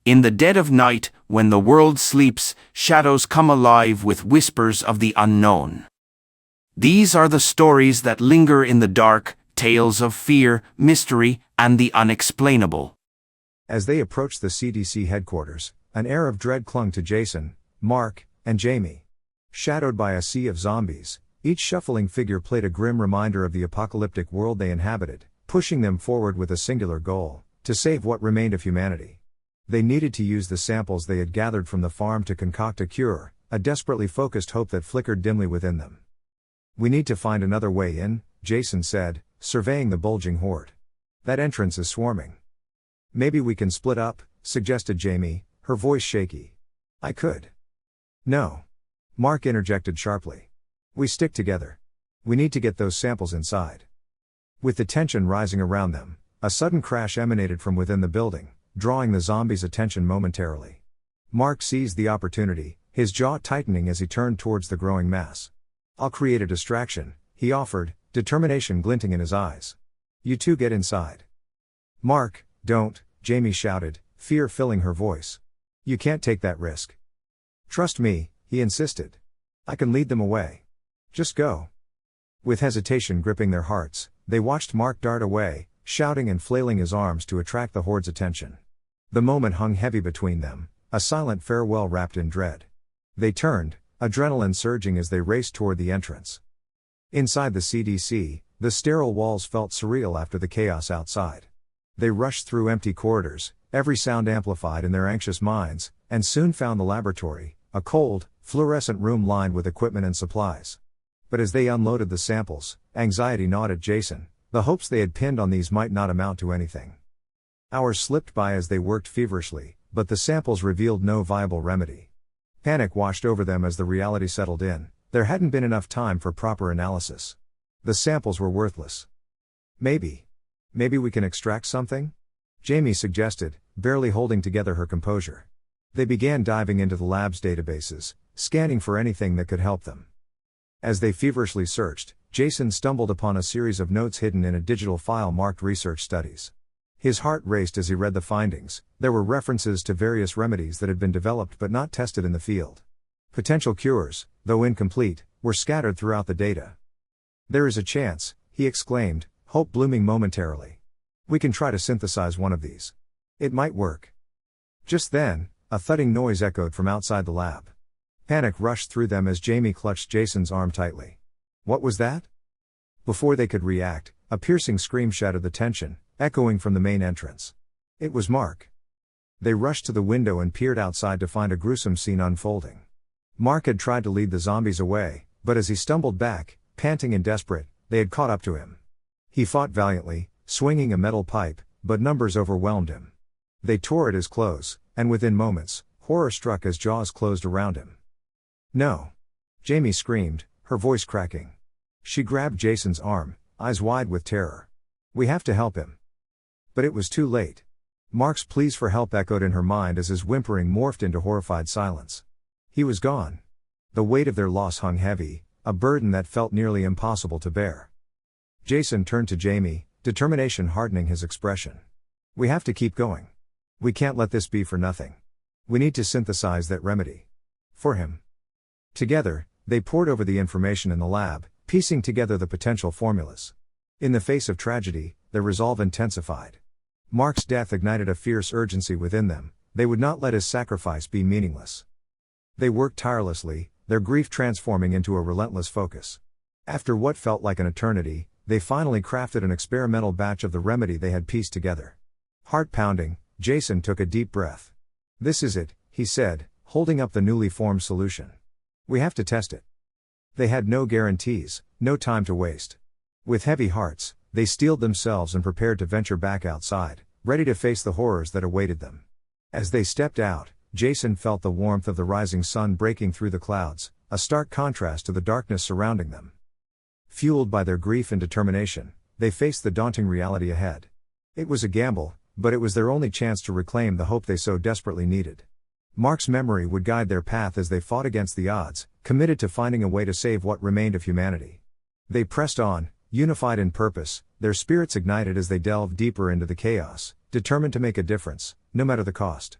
In the dead of night, when the world sleeps, shadows come alive with whispers of the unknown. These are the stories that linger in the dark, tales of fear, mystery, and the unexplainable. As they approached the CDC headquarters, an air of dread clung to Jason, Mark, and Jamie. Shadowed by a sea of zombies, each shuffling figure played a grim reminder of the apocalyptic world they inhabited, pushing them forward with a singular goal: to save what remained of humanity. They needed to use the samples they had gathered from the farm to concoct a cure, a desperately focused hope that flickered dimly within them. "We need to find another way in," Jason said, surveying the bulging horde. "That entrance is swarming." "Maybe we can split up," suggested Jamie, her voice shaky. "I could." "No." Mark interjected sharply. "We stick together. We need to get those samples inside." With the tension rising around them, a sudden crash emanated from within the building, drawing the zombies' attention momentarily. Mark seized the opportunity, his jaw tightening as he turned towards the growing mass. "I'll create a distraction," he offered, determination glinting in his eyes. "You two get inside." "Mark, don't," Jamie shouted, fear filling her voice. "You can't take that risk." "Trust me," he insisted. "I can lead them away. Just go." With hesitation gripping their hearts, they watched Mark dart away, shouting and flailing his arms to attract the horde's attention. The moment hung heavy between them, a silent farewell wrapped in dread. They turned, adrenaline surging as they raced toward the entrance. Inside the CDC, the sterile walls felt surreal after the chaos outside. They rushed through empty corridors, every sound amplified in their anxious minds, and soon found the laboratory, a cold, fluorescent room lined with equipment and supplies. But as they unloaded the samples, anxiety gnawed at Jason. The hopes they had pinned on these might not amount to anything. Hours slipped by as they worked feverishly, but the samples revealed no viable remedy. Panic washed over them as the reality settled in. There hadn't been enough time for proper analysis. The samples were worthless. Maybe we can extract something?" Jamie suggested, barely holding together her composure. They began diving into the lab's databases, scanning for anything that could help them. As they feverishly searched, Jason stumbled upon a series of notes hidden in a digital file marked research studies. His heart raced as he read the findings. There were references to various remedies that had been developed but not tested in the field. Potential cures, though incomplete, were scattered throughout the data. "There is a chance," he exclaimed, hope blooming momentarily. "We can try to synthesize one of these. It might work." Just then, a thudding noise echoed from outside the lab. Panic rushed through them as Jamie clutched Jason's arm tightly. "What was that?" Before they could react, a piercing scream shattered the tension, echoing from the main entrance. It was Mark. They rushed to the window and peered outside to find a gruesome scene unfolding. Mark had tried to lead the zombies away, but as he stumbled back, panting and desperate, they had caught up to him. He fought valiantly, swinging a metal pipe, but numbers overwhelmed him. They tore at his clothes, and within moments, horror struck as jaws closed around him. "No!" Jamie screamed, her voice cracking. She grabbed Jason's arm, eyes wide with terror. "We have to help him." But it was too late. Mark's pleas for help echoed in her mind as his whimpering morphed into horrified silence. He was gone. The weight of their loss hung heavy, a burden that felt nearly impossible to bear. Jason turned to Jamie, determination hardening his expression. "We have to keep going. We can't let this be for nothing. We need to synthesize that remedy. For him." Together, they pored over the information in the lab, piecing together the potential formulas. In the face of tragedy, their resolve intensified. Mark's death ignited a fierce urgency within them. They would not let his sacrifice be meaningless. They worked tirelessly, their grief transforming into a relentless focus. After what felt like an eternity, they finally crafted an experimental batch of the remedy they had pieced together. Heart pounding, Jason took a deep breath. "This is it," he said, holding up the newly formed solution. "We have to test it." They had no guarantees, no time to waste. With heavy hearts, they steeled themselves and prepared to venture back outside, ready to face the horrors that awaited them. As they stepped out, Jason felt the warmth of the rising sun breaking through the clouds, a stark contrast to the darkness surrounding them. Fueled by their grief and determination, they faced the daunting reality ahead. It was a gamble, but it was their only chance to reclaim the hope they so desperately needed. Mark's memory would guide their path as they fought against the odds, committed to finding a way to save what remained of humanity. They pressed on, unified in purpose, their spirits ignited as they delved deeper into the chaos, determined to make a difference, no matter the cost.